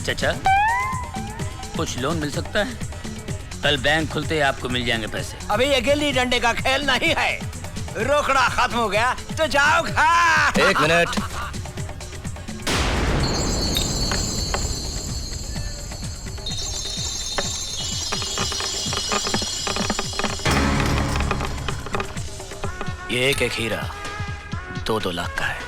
चाचा कुछ लोन मिल सकता है? कल बैंक खुलते ही आपको मिल जाएंगे पैसे। अभी ये गिल्ली डंडे का खेल नहीं है, रोकड़ा खत्म हो गया तो जाओ खा। 1 मिनट। ये एक हीरा 2-2 लाख का है।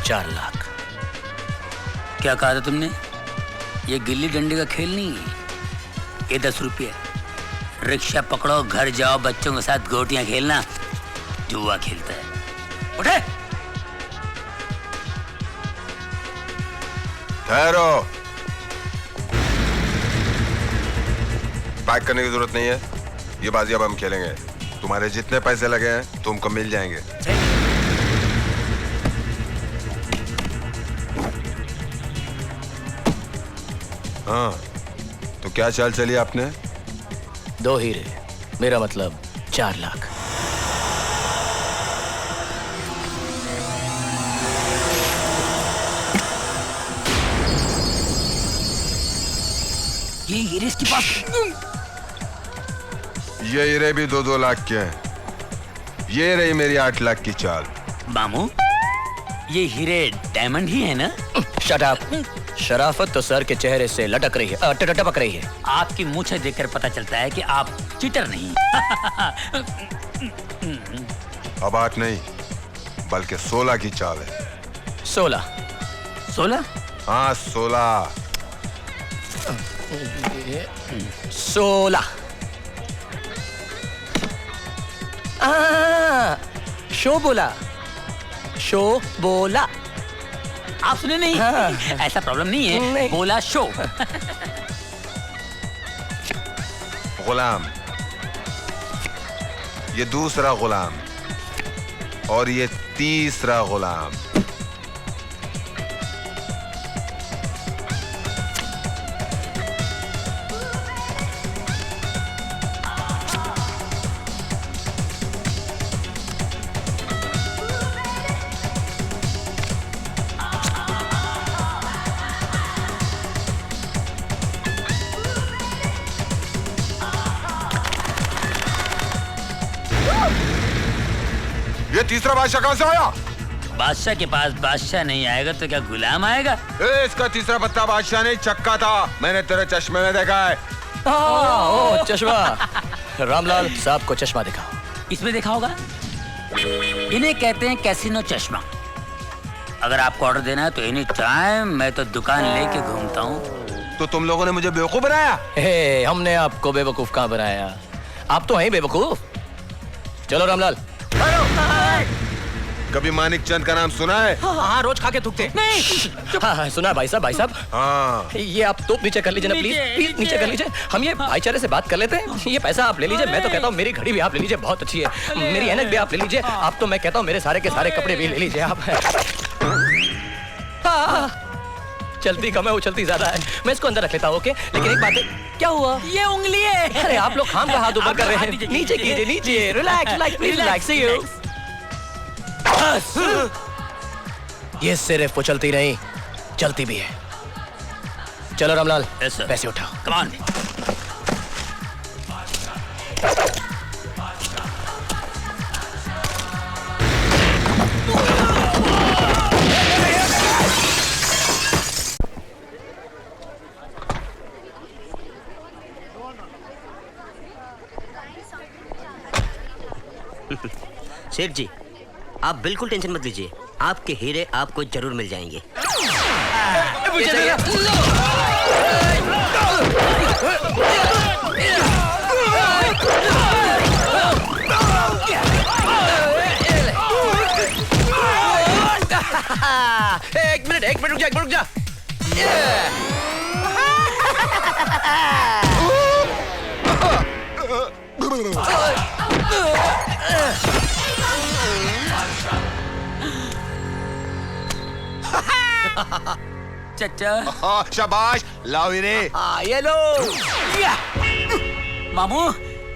$4 लाख। क्या कहा था तुमने? ये गिल्ली डंडे का खेल नहीं है, ये 10 रुपये। रिक्शा पकड़ो, घर जाओ, बच्चों के साथ गोटियां खेलना जुआ खेलता है। उठे। ठहरो, पैक करने की जरूरत नहीं है। ये बाजी अब हम खेलेंगे। तुम्हारे जितने पैसे लगे हैं तुमको मिल जाएंगे। हाँ, तो क्या चाल चली आपने? 2 हीरे, मेरा मतलब 4 लाख। ये हीरे इसके पास। ये हीरे भी 2-2 लाख के हैं। ये रही मेरी 8 लाख की चाल। मामू, ये हीरे डायमंड ही है ना? Shut up. शराफत तो सर के चेहरे से लटक रही है, टपक रही है। आपकी मूछें देखकर पता चलता है कि आप चीटर नहीं। अब 8 नहीं बल्कि 16 की चाल है। 16? 16? हाँ 16। 16। शो बोला, शो बोला। आप सुने नहीं? हाँ। ऐसा प्रॉब्लम नहीं है, नहीं। बोला शो। गुलाम, ये दूसरा गुलाम और ये तीसरा गुलाम। ये तीसरा बादशाह कहां से आया? बादशाह के पास बादशाह नहीं आएगा तो क्या गुलाम आएगा? इसका तीसरा पत्ता बादशाह नहीं चक्का था। मैंने तेरे चश्मे में देखा है। ओ चश्मा। रामलाल साहब को चश्मा दिखाओ। इसमें देखा होगा। इन्हें कहते हैं कैसीनो चश्मा। अगर आपको ऑर्डर देना है तो एनी टाइम मैं तो दुकान लेके घूमता हूँ। तो तुम लोगों ने मुझे बेवकूफ बनाया? हमने आपको बेवकूफ कहाँ बनाया? आप तो हैं बेवकूफ। चलो रामलाल। कभी मानिक चंद का नाम सुना है? हाँ, रोज खा के थूकते। नहीं। हाँ, सुना भाई साहब, भाई साहब। हाँ। ये आप तो नीचे कर लीजिए ना प्लीज नीचे कर लीजिए। हम ये भाईचारे से बात कर लेते हैं। ये पैसा आप ले लीजिए। मैं तो कहता हूँ मेरी घड़ी भी आप ले लीजिए, बहुत अच्छी है। मेरी ऐनक भी आप ले लीजिए। आप तो मैं कहता हूँ मेरे सारे के सारे कपड़े भी ले लीजिए आप। चलती कम है, उछलती ज्यादा है। मैं इसको अंदर रख लेता हूँ, ओके? लेकिन एक बात है। क्या हुआ? ये उंगली है। अरे आप लोग खाम का हाथ ऊपर कर रहे हैं। नीचे कीजिए, नीचे। Relax, relax, please relax. See you. ये सिर्फ उछलती नहीं, चलती भी है। चलो रामलाल, पैसे उठाओ। Come on. सेठ जी, आप बिल्कुल टेंशन मत लीजिए। आपके हीरे आपको जरूर मिल जाएंगे। एक मिनट रुक जा। चचा। शाबाश, लाओ हीरे। ये लो। मामू,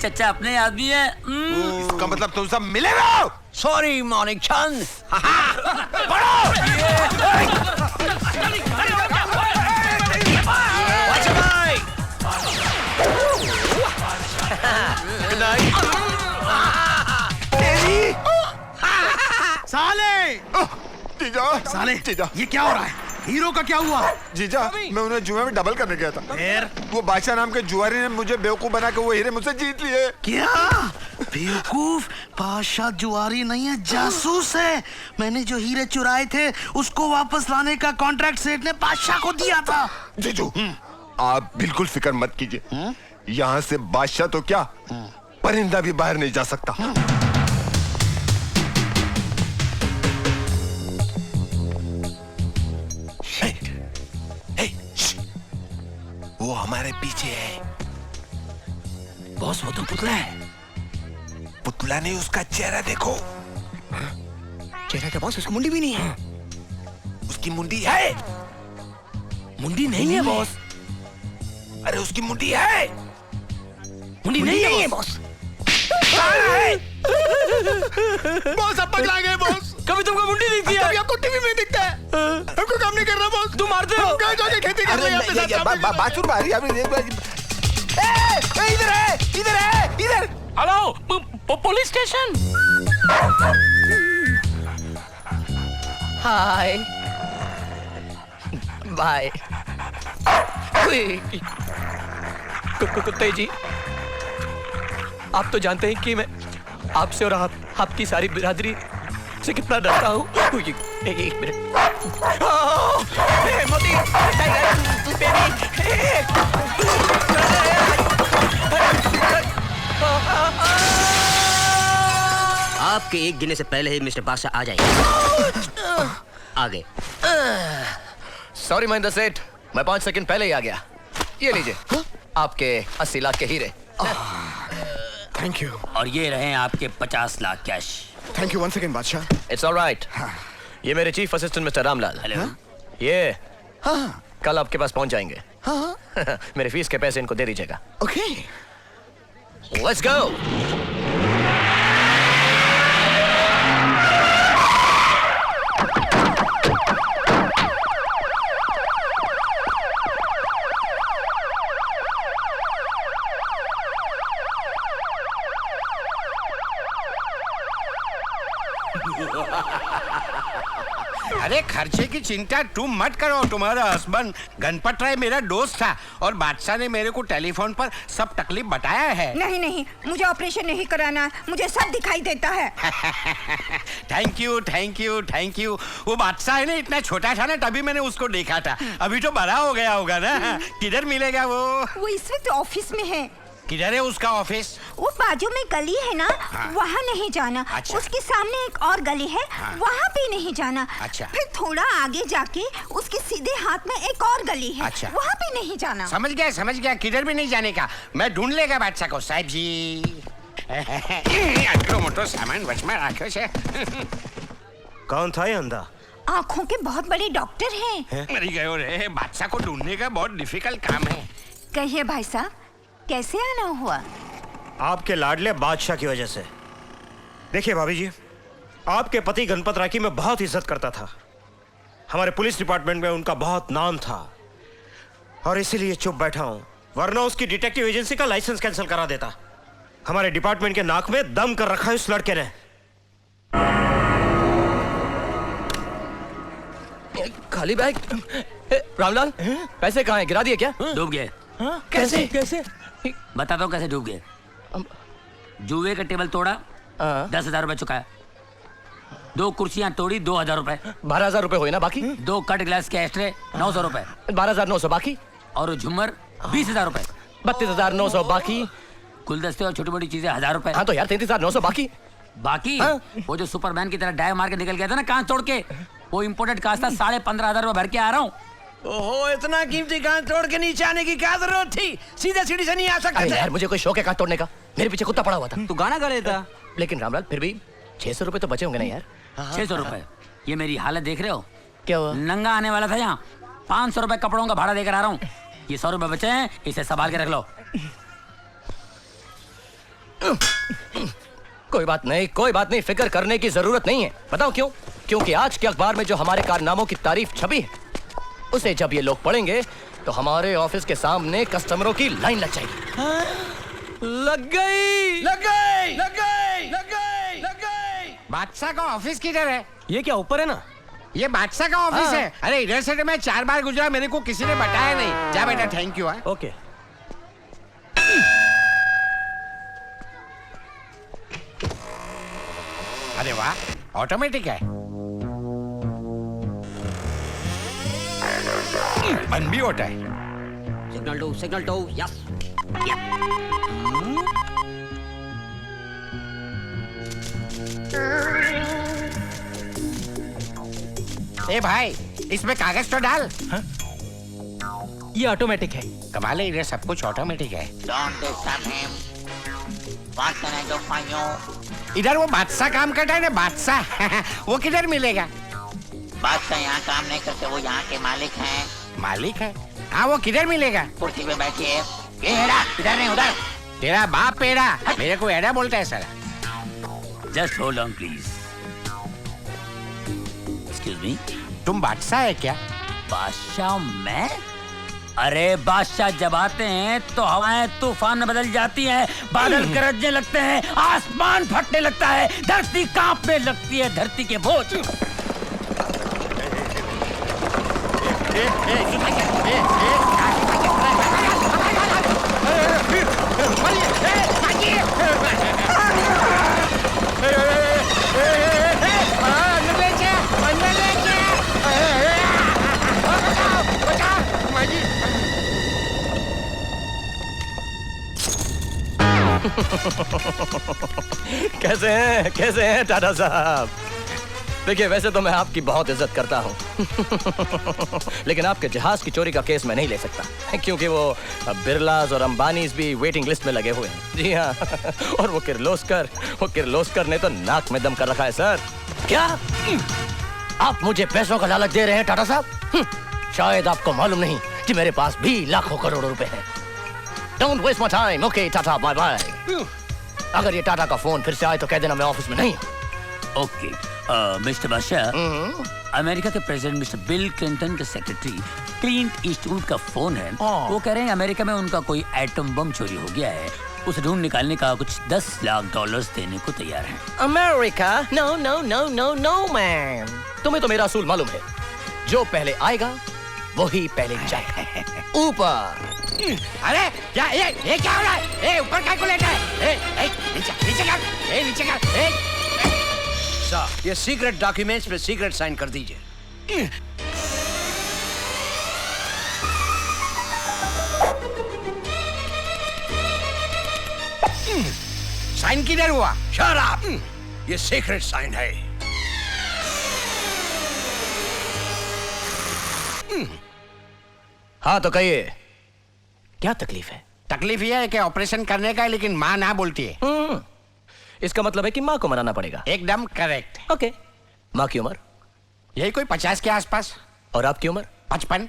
चचा अपने आदमी है। इसका मतलब तुम सब मिले हो? सॉरी मानिक चंद। साले ये क्या हो रहा है? हीरो का क्या हुआ? जीजा, मैं उन्हें जुए में डबल करने गया था। फिर? वो बादशाह नाम के जुआरी ने मुझे बेवकूफ बना के वो हीरे मुझसे जीत लिए। क्या बेवकूफ? बादशाह जुआरी नहीं है, जासूस है। मैंने जो हीरे चुराए थे उसको वापस लाने का कॉन्ट्रैक्ट सेठ ने बादशाह को दिया था। जीजू, आप बिल्कुल फिक्र मत कीजिए। यहाँ से बादशाह तो क्या, परिंदा भी बाहर नहीं जा सकता। वो हमारे पीछे है। बॉस वो तो पुतला है। पुतला नहीं, उसका चेहरा देखो। चेहरा क्या बॉस? उसकी मुंडी भी नहीं है। उसकी मुंडी है। मुंडी नहीं है बॉस। अरे उसकी मुंडी है। मुंडी नहीं है बॉस। बॉस अब पगला गए बॉस। कभी तुमको मुंडी दिखती है? कभी आपको टीवी में दिखता है? हमको काम नहीं कर रहा बॉस। तुम मारते हो? कहाँ जाके खेती कर रहे हैं? बाथरूम आ रही है। इधर है, इधर है, इधर। Hello, police station. Hi bye. कुत्ते जी, आप तो जानते हैं कि मैं आपसे और आपकी सारी बिरादरी से कितना डरता हूँ। एक मिनट। मोती, आपके एक गिने से पहले ही मिस्टर बादशाह आ जाएंगे। आगे। सॉरी महेंद्र सेठ, मैं 5 सेकंड पहले ही आ गया। ये लीजिए आपके 80 लाख के हीरे। Thank you. और ये रहे आपके 50 lakh cash. Thank you once again बादशाह। It's alright. ये मेरे chief assistant mister Ramlal. Hello. ये कल आपके पास पहुंच जाएंगे। मेरे फीस के पैसे इनको दे दीजिएगा। ओके। Let's go. अरे खर्चे की चिंता तुम मत करो। तुम्हारा हस्बैंड गणपत राय मेरा दोस्त था और बादशाह ने मेरे को टेलीफोन पर सब तकलीफ बताया है। नहीं नहीं, मुझे ऑपरेशन नहीं कराना, मुझे सब दिखाई देता है। Thank you thank you thank you. वो बादशाह है ना, इतना छोटा था ना तभी मैंने उसको देखा था। अभी तो बड़ा हो गया होगा ना। किधर मिलेगा वो इस वक्त ऑफिस में है। किधर है उसका ऑफिस? वो बाजू में गली है ना, वहाँ नहीं जाना। अच्छा। उसके सामने एक और गली है, वहाँ भी नहीं जाना। अच्छा। फिर थोड़ा आगे जाके उसके सीधे हाथ में एक और गली है। अच्छा। वहाँ भी नहीं जाना। समझ गया, किधर भी नहीं जाने का। मैं ढूंढ लेगा बादशाह को। साहब जी आटलो मोटो सामान बच में रखो से। कौन था ये अंधा? आँखों के बहुत बड़े डॉक्टर हैं। मरी गयो रे। बादशाह को ढूंढने का बहुत डिफिकल्ट काम है। कहिए भाई साहब, कैसे आना हुआ? आपके लाडले बादशाह की वजह से। देखिए भाभी जी, आपके पति गणपत राय की मैं बहुत इज्जत करता था। हमारे पुलिस डिपार्टमेंट में उनका बहुत नाम था और इसीलिए चुप बैठा हूं, वरना उसकी डिटेक्टिव एजेंसी का लाइसेंस कैंसिल करा देता। हमारे डिपार्टमेंट के नाक में दम कर रखा है उस लड़के ने। खाली बैग। रामलाल, पैसे कहाँ हैं? गिरा दिए क्या? डूब गए। कैसे कैसे? बताता हूँ कैसे डूब गए। जुए का टेबल तोड़ा, 10,000 रुपए चुकाया। 2 कुर्सियां तोड़ी, 2,000 रुपए। 12,000 रुपए हुए ना बाकी? 2 कट ग्लास के एस्ट्रे, 900 रुपए। 12,900 बाकी? और झुमर 20,000 रुपए। 32,900 बाकी? गुलदस्ते और छोटी मोटी चीजें 1,000 रुपए। हाँ तो यार 33,900 बाकी। बाकी वो जो सुपरमैन की तरह डाय मार के निकल गया था ना कांच तोड़ के, वो इम्पोर्टेड कांच था। 15,500 रुपए भर के आ रहा हूँ। ओहो, इतना कीमती कांच तोड़ के नीचे आने की क्या जरूरत थी? सीधे सीढ़ी से नहीं आ सकते थे। यार मुझे कोई शौक है कांच तोड़ने का? मेरे पीछे कुत्ता पड़ा हुआ था। तू गाना गा लेता। लेकिन रामलाल फिर भी 600 रुपए तो बचे होंगे ना यार? 600 रुपए? ये मेरी हालत देख रहे हो? क्या हुआ? नंगा आने वाला था यहाँ। 500 रुपए कपड़ों का भाड़ा देकर आ रहा हूँ। ये 100 रुपए बचे हैं, इसे संभाल के रख लो। कोई बात नहीं, फिक्र करने की जरूरत नहीं है। बताओ क्यों? क्योंकि आज के अखबार में जो हमारे कारनामों की तारीफ छपी है, उसे जब ये लोग पढ़ेंगे तो हमारे ऑफिस के सामने कस्टमरों की लाइन लग जाएगी। लग गई। बादशाह का ऑफिस किधर है? ये क्या ऊपर है ना? ये बादशाह का ऑफिस है। अरे इधर से तो मैं 4 बार गुजरा, मेरे को किसी ने बताया नहीं। जा बेटा, थैंक यू। ओके। अरे वाह, ऑटोमेटिक है। बंद भी होता है। सिग्नल दो, यस। ए भाई, इसमें कागज तो डाल। ये ऑटोमेटिक है। कमाल है, इधर सब कुछ ऑटोमेटिक है। इधर वो बादशाह काम करता है ना, बादशाह। वो किधर मिलेगा? बादशाह यहाँ काम नहीं करते, वो यहाँ के मालिक हैं। मालिक है? हाँ, वो किधर मिलेगा? कुर्सी पे बैठी है। ये हेड़ा, इधर नहीं उधर। तेरा बाप पेड़ा, मेरे को एड़ा बोलता है साला। Just hold on please. Excuse me, तुम बादशाह है क्या? बादशाह मैं? अरे बादशाह जब आते हैं तो हवाएं तूफान में बदल जाती हैं, बादल गरजने लगते हैं, आसमान फटने लगता है, धरती कांपने लगती है, धरती के बोझ। कैसे हैं टाटा साहब? देखिए, वैसे तो मैं आपकी बहुत इज्जत करता हूँ लेकिन आपके जहाज की चोरी का केस मैं नहीं ले सकता, क्योंकि वो बिरलास और अंबानीज भी वेटिंग लिस्ट में लगे हुए हैं। जी हाँ और वो किर्लोस्कर ने तो नाक में दम कर रखा है सर। क्या आप मुझे पैसों का लालच दे रहे हैं टाटा साहब? शायद आपको मालूम नहीं कि मेरे पास भी लाखों करोड़ों रुपए हैं। Don't waste my time. Okay, tata, bye bye. अगर ये टाटा का फोन फिर से आए तो कह देना मैं ऑफिस में नहीं हूँ। ओके, मिस्टर बादशाह, अमेरिका के प्रेसिडेंट मिस्टर बिल क्लिंटन के सेक्रेटरी क्लिंट ईस्टवुड का फोन है। वो कह रहे हैं अमेरिका में उनका कोई एटम बम चोरी हो गया है, उसे ढूंढ निकालने का कुछ $10 लाख देने को तैयार हैं। America? No no no no no man, तुम्हें तो मेरा असूल मालूम है, जो पहले आएगा वही पहले जाएगा। ऊपर। अरे क्या ये क्या हो रहा है? ऊपर क्या को लेटा है? नीचे कर। साहब, ये सीक्रेट डॉक्यूमेंट्स पे सीक्रेट साइन कर दीजिए। साइन किधर हुआ? Shut up! ये सीक्रेट साइन है। हाँ तो कहिए, क्या तकलीफ है? तकलीफ यह है कि ऑपरेशन करने का है, लेकिन माँ ना बोलती है। इसका मतलब है कि माँ को मनाना पड़ेगा। एकदम करेक्ट। ओके। माँ की उम्र? यही कोई 50 के आसपास। और आपकी उम्र? 55।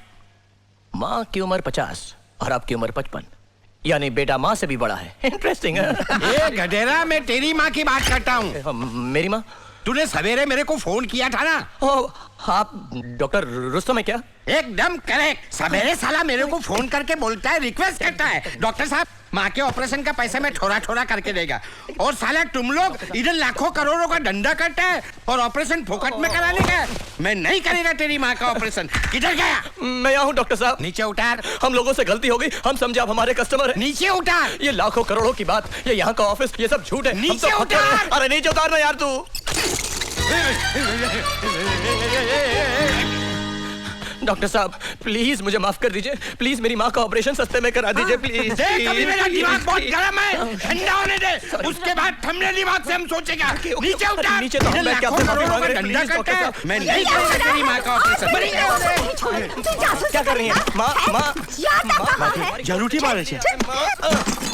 माँ की उम्र 50 और आपकी उम्र 55, यानी बेटा माँ से भी बड़ा है। इंटरेस्टिंग है। ये गधेरा, मैं तेरी माँ की बात करता हूँ। मेरी माँ? तूने सवेरे मेरे को फोन किया था ना? आप डॉक्टर रुस्तम है क्या? एकदम करेक्ट। सवेरे साला मेरे को फोन करके बोलता है, रिक्वेस्ट करता है, डॉक्टर साहब माँ के ऑपरेशन का पैसा मैं थोड़ा करके देगा। और साला तुम लोग इधर लाखों करोड़ों का धंधा करता है और ऑपरेशन फोकट में कराने का। मैं नहीं करेगा तेरी माँ का ऑपरेशन। किधर गया? मैं यहाँ हूँ डॉक्टर साहब। नीचे उतार। हम लोगों से गलती हो गई, हम समझे आप हमारे कस्टमर हैं। नीचे उतार। ये लाखों करोड़ों की बात, ये यहाँ का ऑफिस, ये सब झूठ है। नीचे उतार। अरे नीचे उतारना यार तू। डॉक्टर साहब प्लीज मुझे माफ कर दीजिए, प्लीज मेरी माँ का ऑपरेशन सस्ते में करा दीजिए प्लीज। अभी मेरा दिमाग बहुत गर्म है, ठंडा होने दे, उसके बाद ठंडे दिमाग से हम सोचेगा। नीचे उतार। नीचे तो हम बैठ के आपसे माफी मांग रहे हैं, प्लीज डॉक्टर साहब। मैं नहीं करूंगा तेरी माँ का ऑपरेशन। क्या कर रही हैं? माँ जरूरी बात है। मारे छे।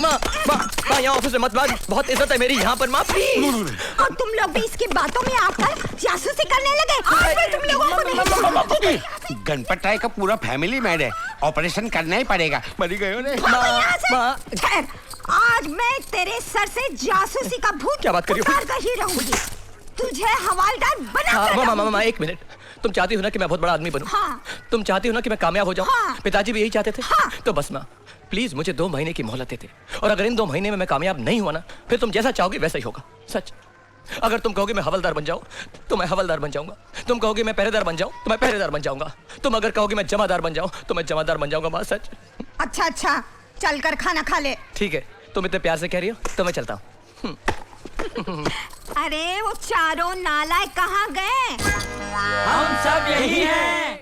माँ यहाँ ऑफिस में मत बात, बहुत इज्जत है मेरी यहाँ पर माँ प्लीज। और तुम लोग भी इसकी बातों में आकर जासूसी करने लगे। आज मैं तुम लोगों को नहीं। गणपत राय का पूरा फैमिली मैड है, ऑपरेशन करना ही पड़ेगा। मरी गए ने। ठहर, आज मैं तेरे सर से जासूसी का भूत क्या बात कर रही हो? उतार कर ही रहूंगी। तुझे हवालदार बना। मामा एक मिनट, तुम चाहती हो ना कि मैं बहुत बड़ा आदमी बनूं? हाँ। तुम चाहती हो ना कि मैं कामयाब हो जाऊं? हाँ। पिताजी भी यही चाहते थे। हाँ। तो बस माँ प्लीज मुझे 2 महीने की मोहलत दे दे, और अगर इन 2 महीने में मैं कामयाब नहीं हुआ ना, फिर तुम जैसा चाहोगे वैसा ही होगा। सच, अगर तुम कहोगे मैं हवलदार बन जाऊं तो मैं हवलदार बन जाऊंगा, तुम कहोगे मैं पहरेदार बन जाऊं तो मैं पहरेदार बन जाऊंगा, तुम अगर कहोगे मैं जमादार बन जाऊं तो मैं जमादार बन जाऊंगा। माँ सच। अच्छा, चल कर खाना खा ले। ठीक है, तुम इतने प्यार से कह रही हो तो मैं चलता हूँ। अरे वो चारों नालायक कहाँ गए? हम सब यही हैं।